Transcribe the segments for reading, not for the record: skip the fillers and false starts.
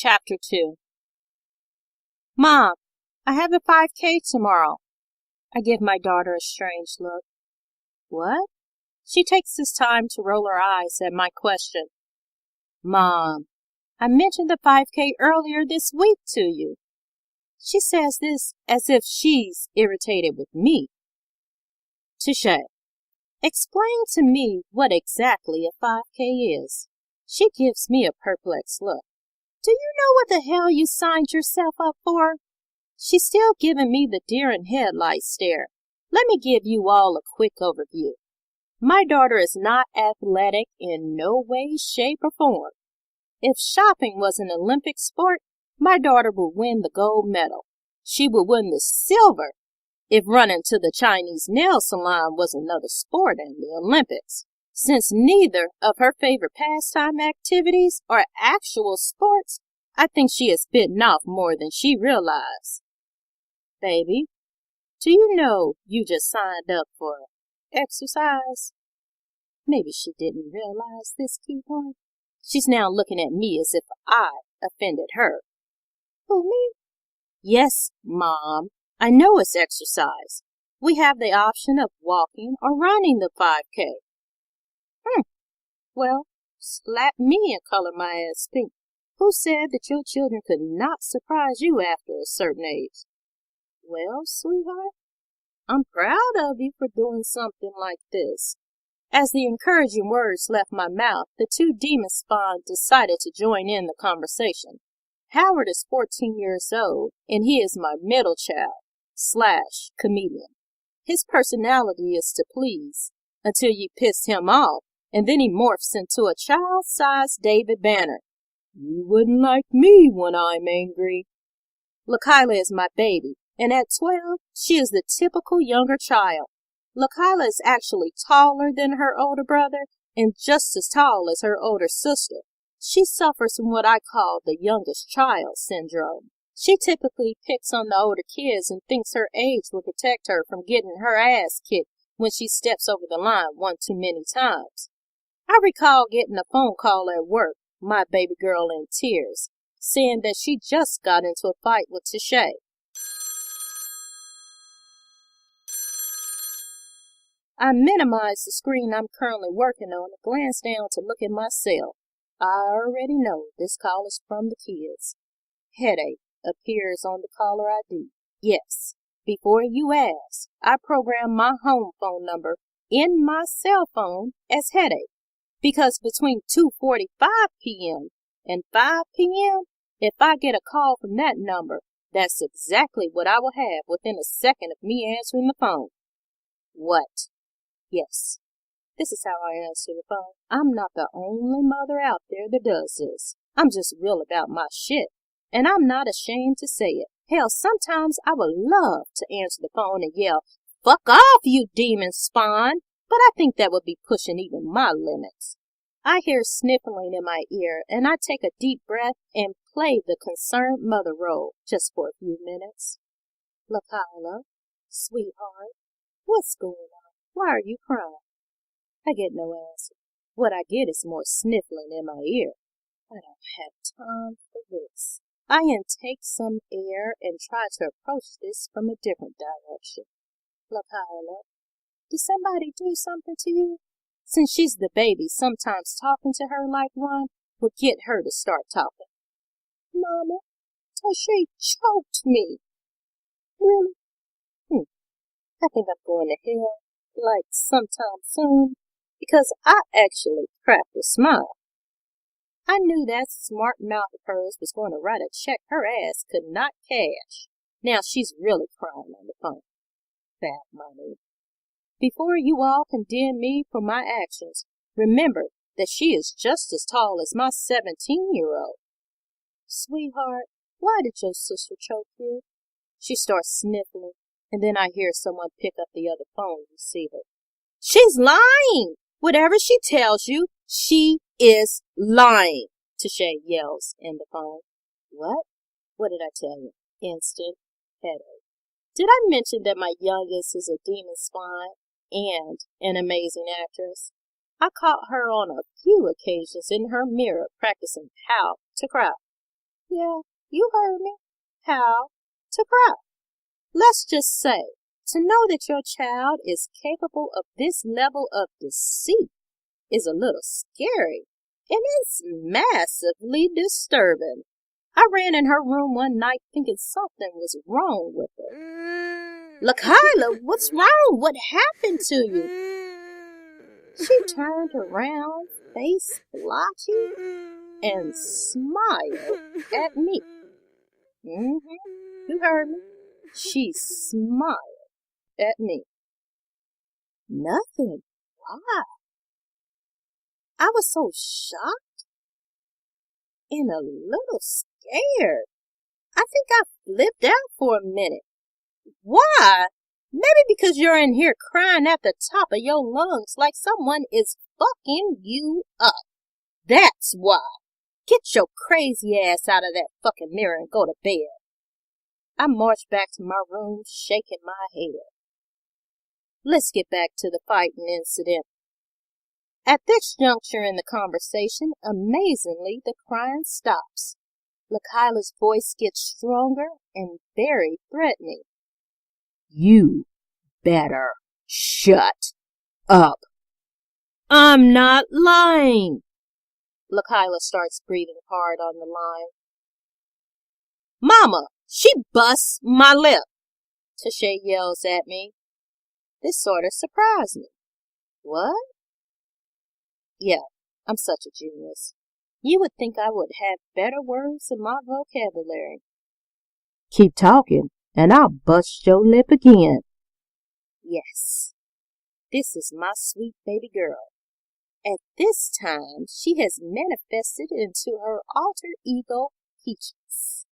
Chapter 2. Mom, I have a 5K tomorrow. I give my daughter a strange look. What? She takes this time to roll her eyes at my question. Mom, I mentioned the 5K earlier this week to you. She says this as if she's irritated with me. Touché. Explain to me what exactly a 5K is. She gives me a perplexed look. Do you know what the hell you signed yourself up for? She's still giving me the deer in headlights stare. Let me give you all a quick overview. My daughter is not athletic in no way, shape, or form. If shopping was an Olympic sport, my daughter would win the gold medal. She would win the silver if running to the Chinese nail salon was another sport in the Olympics. Since neither of her favorite pastime activities are actual sports, I think she has bitten off more than she realized. Baby, do you know you just signed up for exercise? Maybe she didn't realize this key point. She's now looking at me as if I offended her. Who, me? Yes, Mom. I know it's exercise. We have the option of walking or running the 5K. Well, slap me and color my ass pink. Who said that your children could not surprise you after a certain age? Well, sweetheart, I'm proud of you for doing something like this. As the encouraging words left my mouth, the two demon spawn decided to join in the conversation. Howard is 14 years old, and he is my middle child / comedian. His personality is to please until you piss him off, and then he morphs into a child-sized David Banner. You wouldn't like me when I'm angry. Lakyla is my baby, and at 12, she is the typical younger child. Lakyla is actually taller than her older brother and just as tall as her older sister. She suffers from what I call the youngest child syndrome. She typically picks on the older kids and thinks her age will protect her from getting her ass kicked when she steps over the line one too many times. I recall getting a phone call at work, my baby girl in tears, saying that she just got into a fight with Touché. I minimized the screen I'm currently working on and glanced down to look at my cell. I already know this call is from the kids. Headache appears on the caller ID. Yes, before you ask, I programmed my home phone number in my cell phone as headache. Because between 2:45 p.m. and 5 p.m., if I get a call from that number, that's exactly what I will have within a second of me answering the phone. What? Yes, this is how I answer the phone. I'm not the only mother out there that does this. I'm just real about my shit, and I'm not ashamed to say it. Hell, sometimes I would love to answer the phone and yell, "Fuck off, you demon spawn!" But I think that would be pushing even my limits. I hear sniffling in my ear, and I take a deep breath and play the concerned mother role just for a few minutes. Lakyla, sweetheart, what's going on? Why are you crying? I get no answer. What I get is more sniffling in my ear. I don't have time for this. I intake some air and try to approach this from a different direction. Lakyla, did somebody do something to you? Since she's the baby, sometimes talking to her like one will get her to start talking. Mama, Touché choked me. Really? I think I'm going to hell, like sometime soon, because I actually cracked a smile. I knew that smart mouth of hers was going to write a check her ass could not cash. Now she's really crying on the phone. Bad money. Before you all condemn me for my actions, remember that she is just as tall as my 17-year-old. Sweetheart, why did your sister choke you? She starts sniffling, and then I hear someone pick up the other phone receiver. She's lying! Whatever she tells you, she is lying, Touché yells in the phone. What? What did I tell you? Instant headache. Did I mention that my youngest is a demon spawn and an amazing actress? I caught her on a few occasions in her mirror practicing how to cry. Yeah, you heard me. How to cry. Let's just say, to know that your child is capable of this level of deceit is a little scary, and it's massively disturbing. I ran in her room one night thinking something was wrong with her. Lakyla, what's wrong? What happened to you? She turned around, face blotchy, and smiled at me. You heard me. She smiled at me. Nothing. Why? I was so shocked and a little scared. I think I flipped out for a minute. Why? Maybe because you're in here crying at the top of your lungs like someone is fucking you up. That's why. Get your crazy ass out of that fucking mirror and go to bed. I marched back to my room, shaking my head. Let's get back to the fighting incident. At this juncture in the conversation, amazingly, the crying stops. Lakyla's voice gets stronger and very threatening. You better shut up. I'm not lying. Lakyla starts breathing hard on the line. Mama, she busts my lip. Tashay yells at me. This sort of surprised me. What? Yeah, I'm such a genius. You would think I would have better words in my vocabulary. Keep talking, and I'll bust your lip again. Yes, this is my sweet baby girl. At this time, she has manifested into her alter ego, Peaches.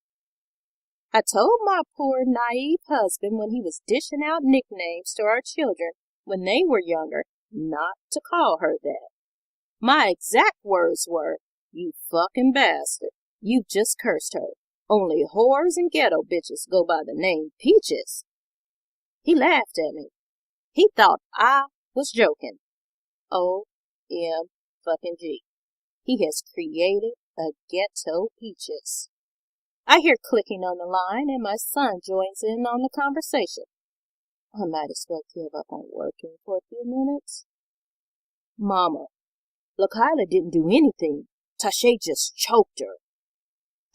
I told my poor naive husband when he was dishing out nicknames to our children when they were younger not to call her that. My exact words were, you fucking bastard, you just cursed her. Only whores and ghetto bitches go by the name Peaches. He laughed at me. He thought I was joking. O-M-fucking-G. He has created a ghetto Peaches. I hear clicking on the line, and my son joins in on the conversation. I might as well give up on working for a few minutes. Mama, Lakyla didn't do anything. Tashay just choked her.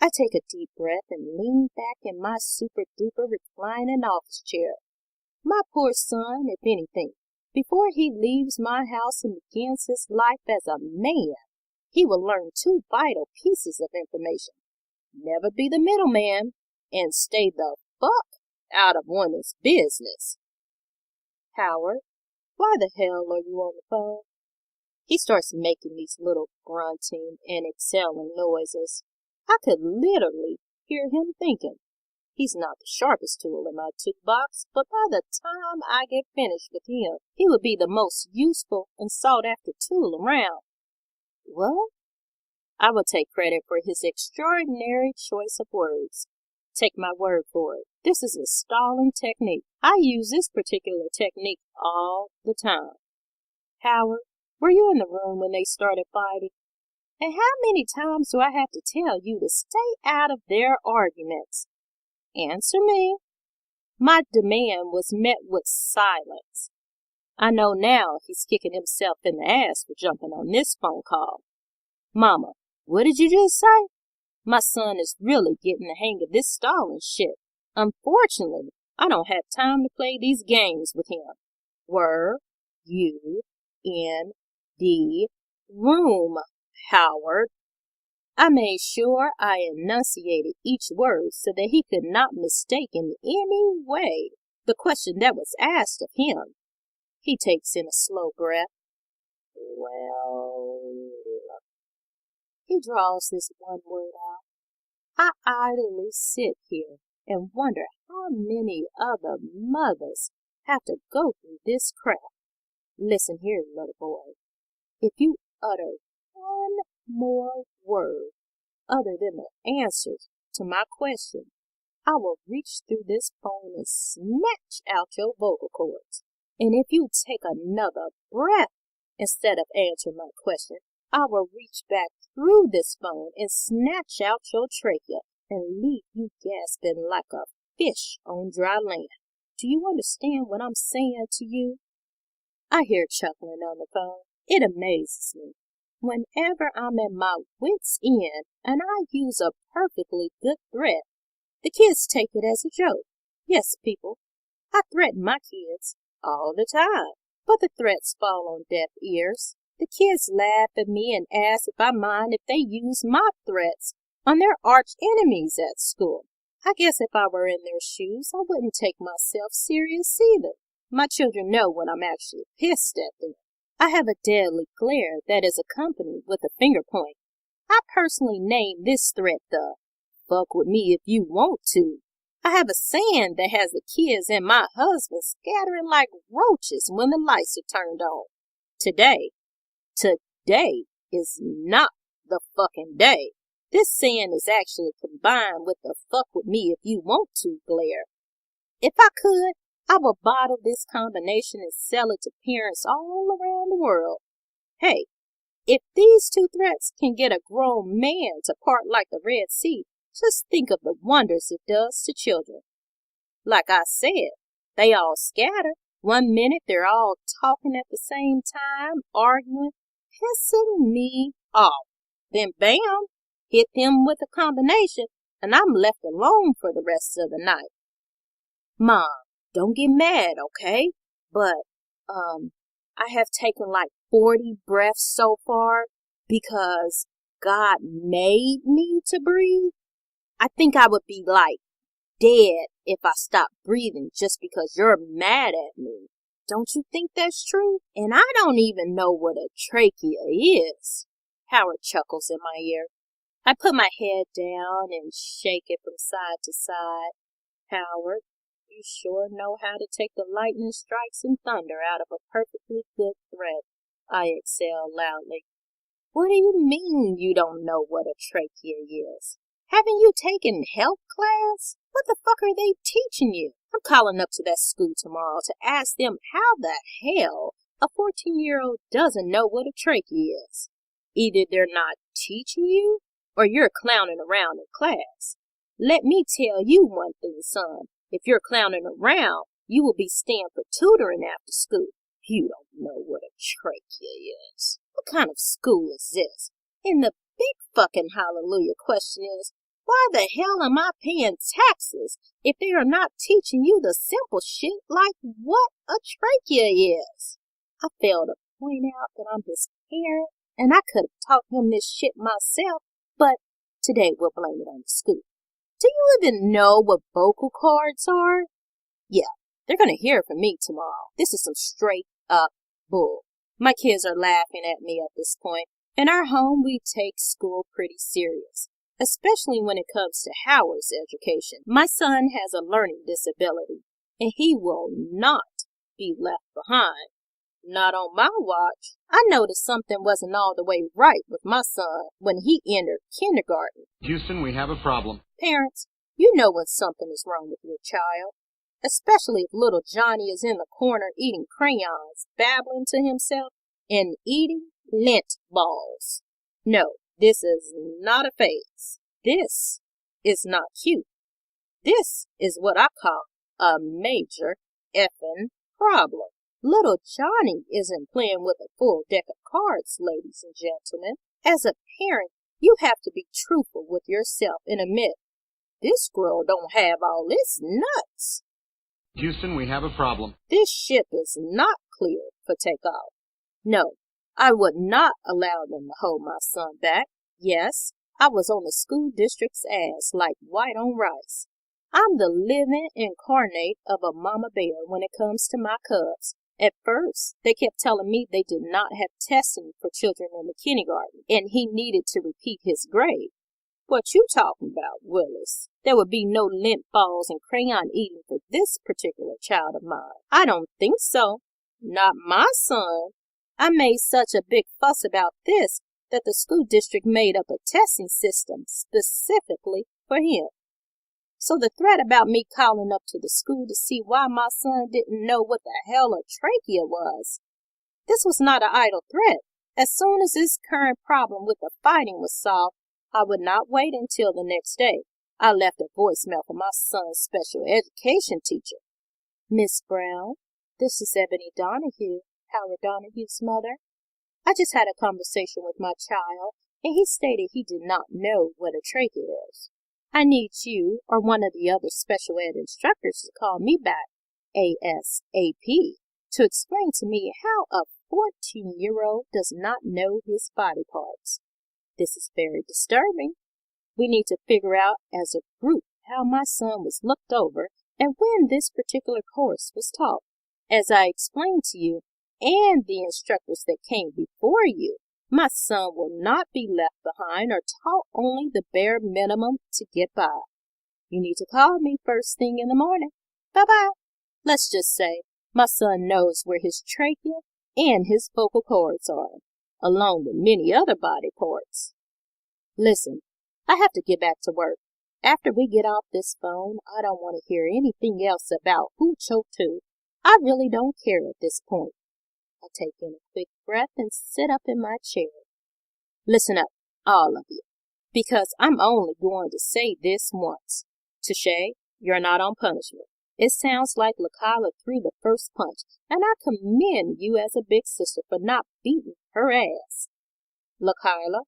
I take a deep breath and lean back in my super-duper reclining office chair. My poor son, if anything, before he leaves my house and begins his life as a man, he will learn two vital pieces of information. Never be the middleman, and stay the fuck out of women's business. Howard, why the hell are you on the phone? He starts making these little grunting and exhaling noises. I could literally hear him thinking. He's not the sharpest tool in my toolbox, but by the time I get finished with him, he would be the most useful and sought-after tool around. What? I will take credit for his extraordinary choice of words. Take my word for it. This is a stalling technique. I use this particular technique all the time. Howard, were you in the room when they started fighting? And how many times do I have to tell you to stay out of their arguments? Answer me. My demand was met with silence. I know now he's kicking himself in the ass for jumping on this phone call. Mama, what did you just say? My son is really getting the hang of this stalling shit. Unfortunately, I don't have time to play these games with him. Were you in the room, Howard? I made sure I enunciated each word so that he could not mistake in any way the question that was asked of him. He takes in a slow breath. Well, he draws this one word out. I idly sit here and wonder how many other mothers have to go through this crap. Listen here, little boy. If you utter one more word other than the answers to my question, I will reach through this phone and snatch out your vocal cords. And if you take another breath instead of answering my question, I will reach back through this phone and snatch out your trachea and leave you gasping like a fish on dry land. Do you understand what I'm saying to you? I hear chuckling on the phone. It amazes me. Whenever I'm at my wit's end and I use a perfectly good threat, the kids take it as a joke. Yes, people, I threaten my kids all the time, but the threats fall on deaf ears. The kids laugh at me and ask if I mind if they use my threats on their arch enemies at school. I guess if I were in their shoes, I wouldn't take myself serious either. My children know when I'm actually pissed at them. I have a deadly glare that is accompanied with a finger point. I personally named this threat the "fuck with me if you want to." I have a saying that has the kids and my husband scattering like roaches when the lights are turned on. Today is not the fucking day. This saying is actually combined with the "fuck with me if you want to" glare. If I could, I would bottle this combination and sell it to parents all around the world. Hey, if these two threats can get a grown man to part like the Red Sea, just think of the wonders it does to children. Like I said, they all scatter. 1 minute they're all talking at the same time, arguing, pissing me off. Then bam, hit them with a combination, and I'm left alone for the rest of the night. Mom, don't get mad, okay? But, I have taken like 40 breaths so far because God made me to breathe. I think I would be like dead if I stopped breathing just because you're mad at me. Don't you think that's true? And I don't even know what a trachea is. Howard chuckles in my ear. I put my head down and shake it from side to side. Howard, you sure know how to take the lightning strikes and thunder out of a perfectly good threat. I exhale loudly. What do you mean you don't know what a trachea is? Haven't you taken health class? What the fuck are they teaching you? I'm calling up to that school tomorrow to ask them how the hell a 14-year-old doesn't know what a trachea is. Either they're not teaching you or you're clowning around in class. Let me tell you one thing, son. If you're clowning around, you will be staying for tutoring after school. You don't know what a trachea is. What kind of school is this? And the big fucking hallelujah question is, why the hell am I paying taxes if they are not teaching you the simple shit like what a trachea is? I failed to point out that I'm his parent, and I could have taught him this shit myself, but today we'll blame it on the school. Do you even know what vocal cords are? Yeah, they're going to hear from me tomorrow. This is some straight up bull. My kids are laughing at me at this point. In our home, we take school pretty serious, especially when it comes to Howard's education. My son has a learning disability, and he will not be left behind. Not on my watch. I noticed something wasn't all the way right with my son when he entered kindergarten. Houston, we have a problem. Parents, you know when something is wrong with your child, especially if little Johnny is in the corner eating crayons, babbling to himself, and eating lint balls. No, this is not a phase. This is not cute. This is what I call a major effing problem. Little Johnny isn't playing with a full deck of cards, ladies and gentlemen. As a parent, you have to be truthful with yourself and admit, this girl don't have all this nuts. Houston, we have a problem. This ship is not clear for takeoff. No, I would not allow them to hold my son back. Yes, I was on the school district's ass like white on rice. I'm the living incarnate of a mama bear when it comes to my cubs. At first, they kept telling me they did not have testing for children in the kindergarten, and he needed to repeat his grade. What you talking about, Willis? There would be no lint balls and crayon eating for this particular child of mine. I don't think so. Not my son. I made such a big fuss about this that the school district made up a testing system specifically for him. So the threat about me calling up to the school to see why my son didn't know what the hell a trachea was, this was not an idle threat. As soon as this current problem with the fighting was solved, I would not wait until the next day. I left a voicemail for my son's special education teacher. Miss Brown, this is Ebony Donahue, Howard Donahue's mother. I just had a conversation with my child, and he stated he did not know what a trachea is. I need you or one of the other special ed instructors to call me back ASAP to explain to me how a 14-year-old does not know his body parts. This is very disturbing. We need to figure out as a group how my son was looked over and when this particular course was taught. As I explained to you and the instructors that came before you, my son will not be left behind or taught only the bare minimum to get by. You need to call me first thing in the morning. Bye-bye. Let's just say my son knows where his trachea and his vocal cords are, along with many other body parts. Listen, I have to get back to work. After we get off this phone, I don't want to hear anything else about who choked who. I really don't care at this point. I take in a quick breath and sit up in my chair. Listen up, all of you, because I'm only going to say this once. Tashay, you're not on punishment. It sounds like LaKyla threw the first punch, and I commend you as a big sister for not beating her ass. LaKyla,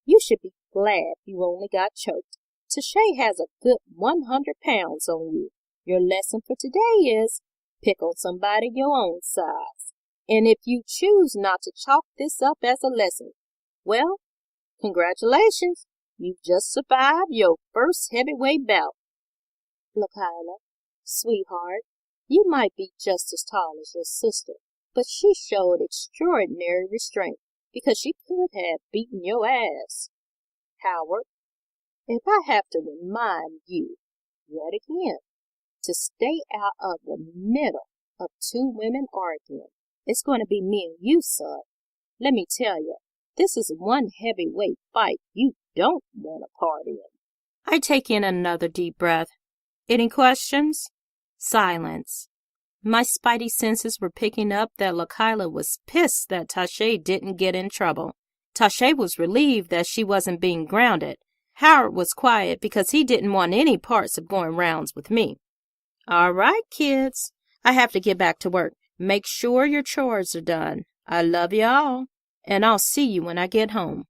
you should be glad you only got choked. Tashay has a good 100 pounds on you. Your lesson for today is pick on somebody your own size. And if you choose not to chalk this up as a lesson, well, congratulations. You just survived your first heavyweight bout. LaKyla, sweetheart, you might be just as tall as your sister, but she showed extraordinary restraint because she could have beaten your ass. Howard, if I have to remind you yet again to stay out of the middle of two women arguing, it's going to be me and you, son. Let me tell you, this is one heavyweight fight you don't want a part in. I take in another deep breath. Any questions? Silence. My spidey senses were picking up that LaKyla was pissed that Tashay didn't get in trouble. Tashay was relieved that she wasn't being grounded. Howard was quiet because he didn't want any parts of going rounds with me. All right, kids. I have to get back to work. Make sure your chores are done. I love you all, and I'll see you when I get home.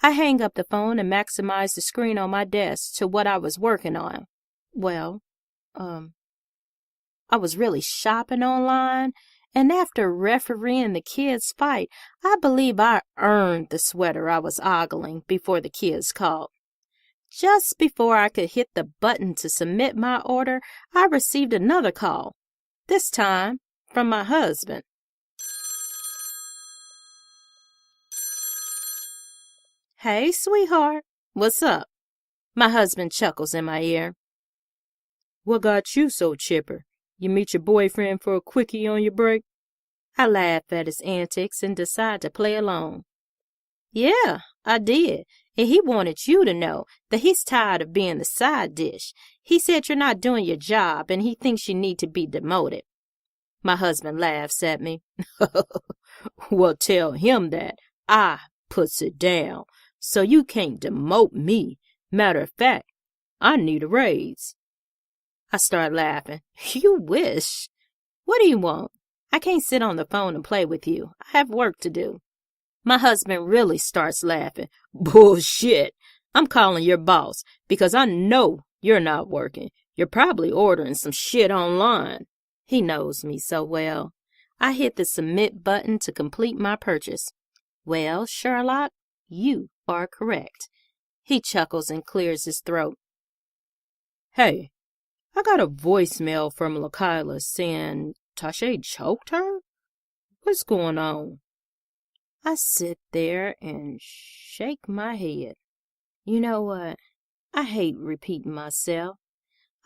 I hang up the phone and maximize the screen on my desk to what I was working on. Well, I was really shopping online, and after refereeing the kids' fight, I believe I earned the sweater I was ogling before the kids called. Just before I could hit the button to submit my order, I received another call, this time from my husband. Hey, sweetheart, what's up? My husband chuckles in my ear. What got you so chipper? You meet your boyfriend for a quickie on your break? I laugh at his antics and decide to play along. Yeah, I did, and he wanted you to know that he's tired of being the side dish. He said you're not doing your job, and he thinks you need to be demoted. My husband laughs at me. Well, tell him that. I puts it down, so you can't demote me. Matter of fact, I need a raise. I start laughing. You wish. What do you want? I can't sit on the phone and play with you. I have work to do. My husband really starts laughing. Bullshit. I'm calling your boss because I know you're not working. You're probably ordering some shit online. He knows me so well. I hit the submit button to complete my purchase. Well, Sherlock, you are correct. He chuckles and clears his throat. Hey, I got a voicemail from LaKyla saying Tashay choked her? What's going on? I sit there and shake my head. You know what? I hate repeating myself.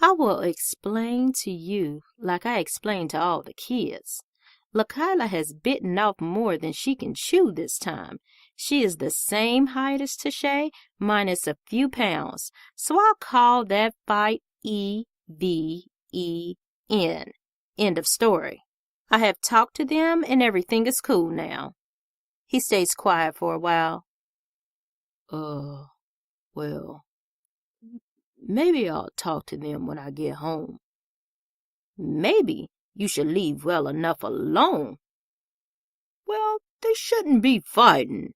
I will explain to you like I explained to all the kids. LaKyla has bitten off more than she can chew this time. She is the same height as Tashay, minus a few pounds. So I'll call that fight EVEN. End of story. I have talked to them and everything is cool now. He stays quiet for a while. Well, Maybe I'll talk to them when I get home. Maybe you should leave well enough alone. Well, they shouldn't be fighting.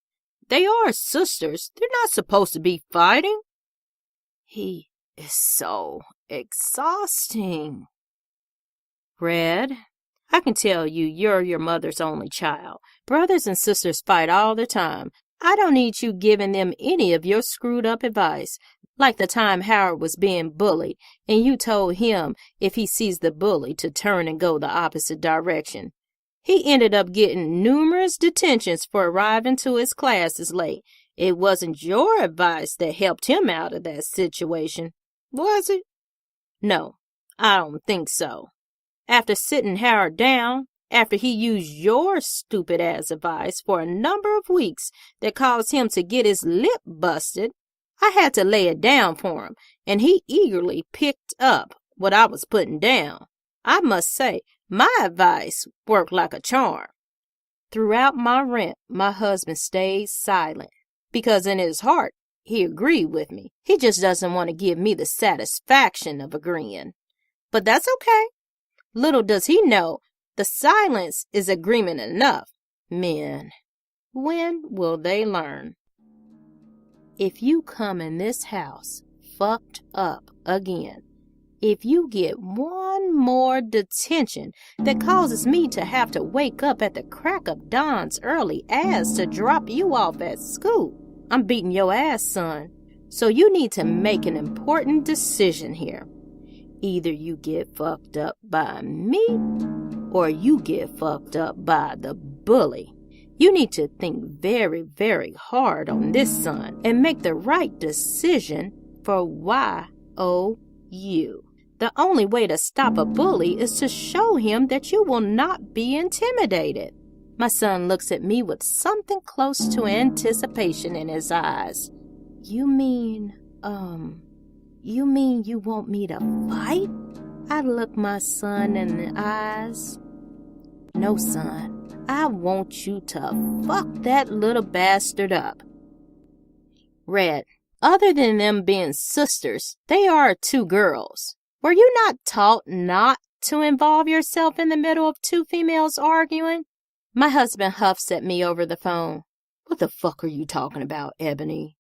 They are sisters. They're not supposed to be fighting. He is so exhausting. Red, I can tell you're your mother's only child. Brothers and sisters fight all the time. I don't need you giving them any of your screwed up advice. Like the time Howard was being bullied, and you told him if he sees the bully to turn and go the opposite direction. He ended up getting numerous detentions for arriving to his classes late. It wasn't your advice that helped him out of that situation, was it? No, I don't think so. After sitting Howard down, after he used your stupid-ass advice for a number of weeks that caused him to get his lip busted, I had to lay it down for him, and he eagerly picked up what I was putting down. I must say, my advice worked like a charm. Throughout my rant, my husband stayed silent, because in his heart, he agreed with me. He just doesn't want to give me the satisfaction of agreeing. But that's okay. Little does he know, the silence is agreement enough. Men, when will they learn? If you come in this house fucked up again, if you get one more detention that causes me to have to wake up at the crack of dawn's early as to drop you off at school, I'm beating your ass, son. So you need to make an important decision here. Either you get fucked up by me, or you get fucked up by the bully. You need to think very, very hard on this, son, and make the right decision for YOU. The only way to stop a bully is to show him that you will not be intimidated. My son looks at me with something close to anticipation in his eyes. You mean you want me to fight? I look my son in the eyes. No, son. I want you to fuck that little bastard up. Red, other than them being sisters, they are two girls. Were you not taught not to involve yourself in the middle of two females arguing? My husband huffs at me over the phone. What the fuck are you talking about, Ebony?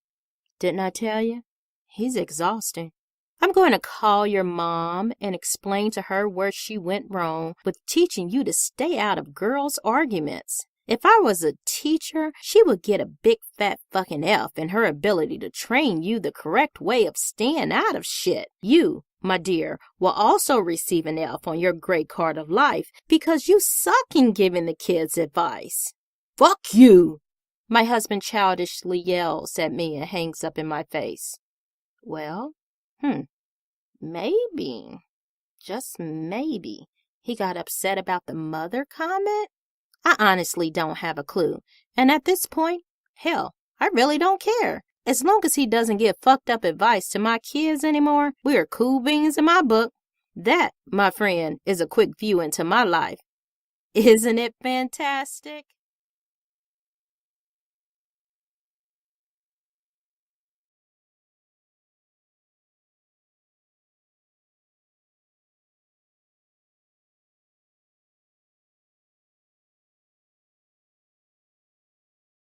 Didn't I tell you? He's exhausting. I'm going to call your mom and explain to her where she went wrong with teaching you to stay out of girls' arguments. If I was a teacher, she would get a big fat fucking F in her ability to train you the correct way of staying out of shit. You, my dear, will also receive an F on your grade card of life because you suck in giving the kids advice. Fuck you! My husband childishly yells at me and hangs up in my face. Well, maybe, just maybe, he got upset about the mother comment? I honestly don't have a clue. And at this point, hell, I really don't care. As long as he doesn't give fucked up advice to my kids anymore, we are cool beans in my book. That, my friend, is a quick view into my life. Isn't it fantastic?